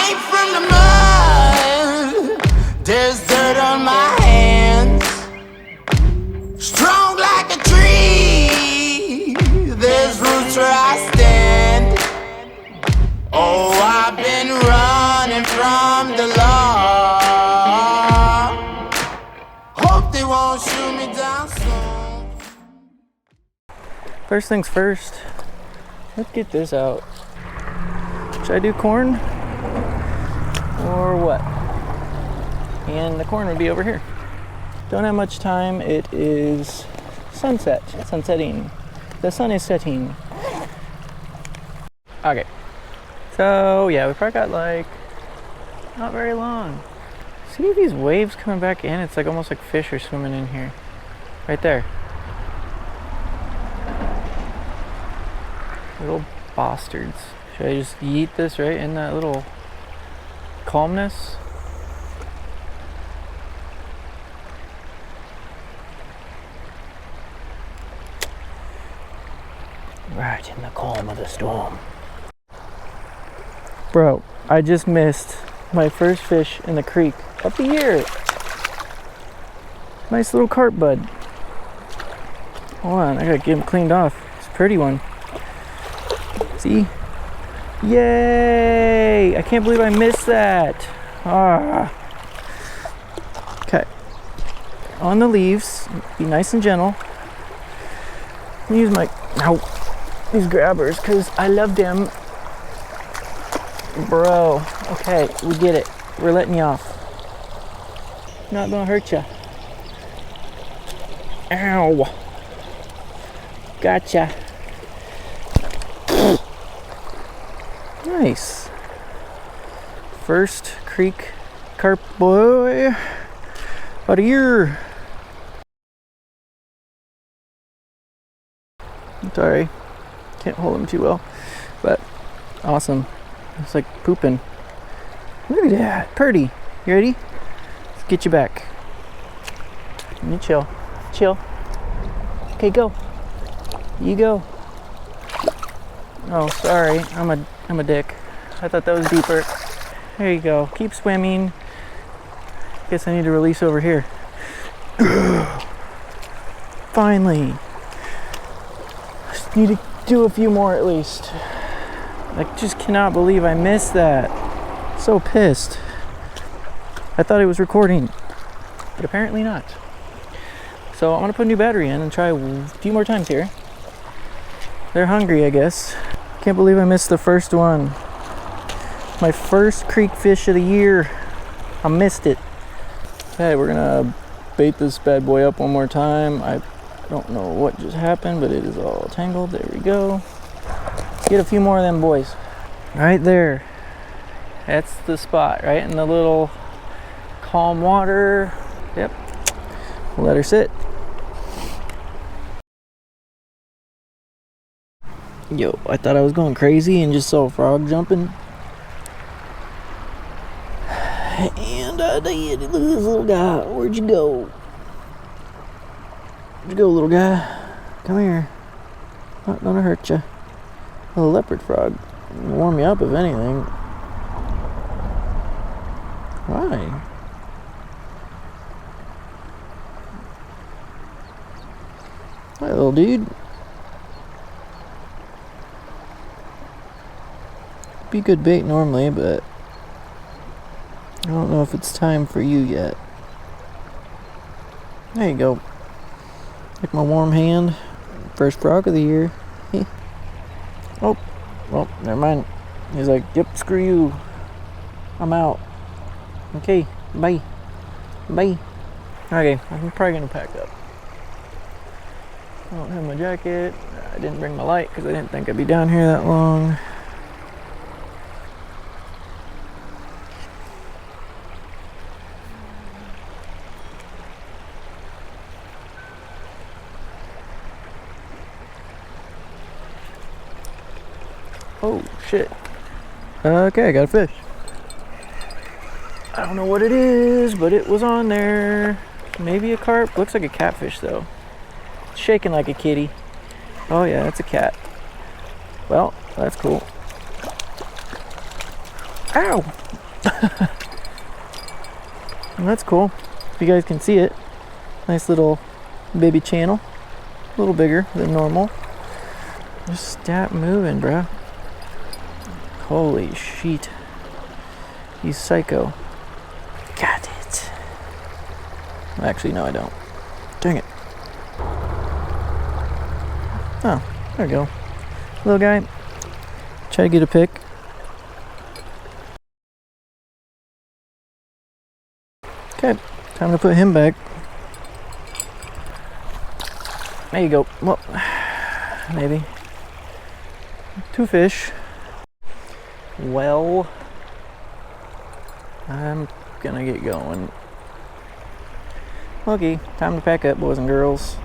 came from the mud. There's dirt on my hands. Strong like a tree. There's roots where I stand. Oh, I've been running from the law. Hope they won't shoot me down soon. First things first, let's get this out. Should I do corn or what? And the corn would be over here. Don't have much time. It is sunsetting. The sun is setting. Okay. So yeah, we probably got like not very long. See these waves coming back in? It's like almost like fish are swimming in here. Right there. Little bastards. Should I just yeet this right in that little calmness? Right in the calm of the storm. Bro, I just missed my first fish in the creek of the year. Nice little carp bud. Hold on, I gotta get him cleaned off. It's a pretty one. See? Yay! I can't believe I missed that. Ah. Okay. On the leaves, be nice and gentle. Use these grabbers because I love them. Bro, okay, we get it. We're letting you off. Not gonna hurt you. Ow. Gotcha. Nice. First creek carp boy about a year. Sorry, can't hold him too well, but awesome. It's like pooping. Look at that, Purdy. You ready? Let's get you back. You chill. Okay, go. You go. Oh, sorry. I'm a dick. I thought that was deeper. There you go. Keep swimming. Guess I need to release over here. Finally. Just need to do a few more at least. I just cannot believe I missed that. So pissed. I thought it was recording, but apparently not. So I'm gonna put a new battery in and try a few more times here. They're hungry, I guess. Can't believe I missed the first one. My first creek fish of the year. I missed it. Okay, we're gonna bait this bad boy up one more time. I don't know what just happened, but it is all tangled. There we go. Get a few more of them boys. Right there. That's the spot, right in the little calm water. Yep. We'll let her sit. Yo, I thought I was going crazy and just saw a frog jumping. And I did. Look at this little guy. Where'd you go? Where'd you go, little guy? Come here. Not gonna hurt you. A leopard frog. Warm you up, if anything. Why? Hi, little dude. Be good bait normally, but I don't know if it's time for you yet. There you go. Take my warm hand. First frog of the year. Oh, well, never mind. He's like, yep, screw you. I'm out. Okay, bye. Bye. Okay, I'm probably gonna pack up. I don't have my jacket. I didn't bring my light because I didn't think I'd be down here that long. Oh, shit. Okay, I got a fish. I don't know what it is, but it was on there. Maybe a carp. Looks like a catfish, though. It's shaking like a kitty. Oh, yeah, that's a cat. Well, that's cool. Ow! And that's cool. If you guys can see it. Nice little baby channel. A little bigger than normal. Just stop moving, bro. Holy shit. He's psycho. Got it. Actually, no, I don't. Dang it. Oh, there we go. Little guy. Try to get a pic. Okay, time to put him back. There you go. Well, maybe. 2 fish. Well, I'm gonna get going. Okay, time to pack up, boys and girls.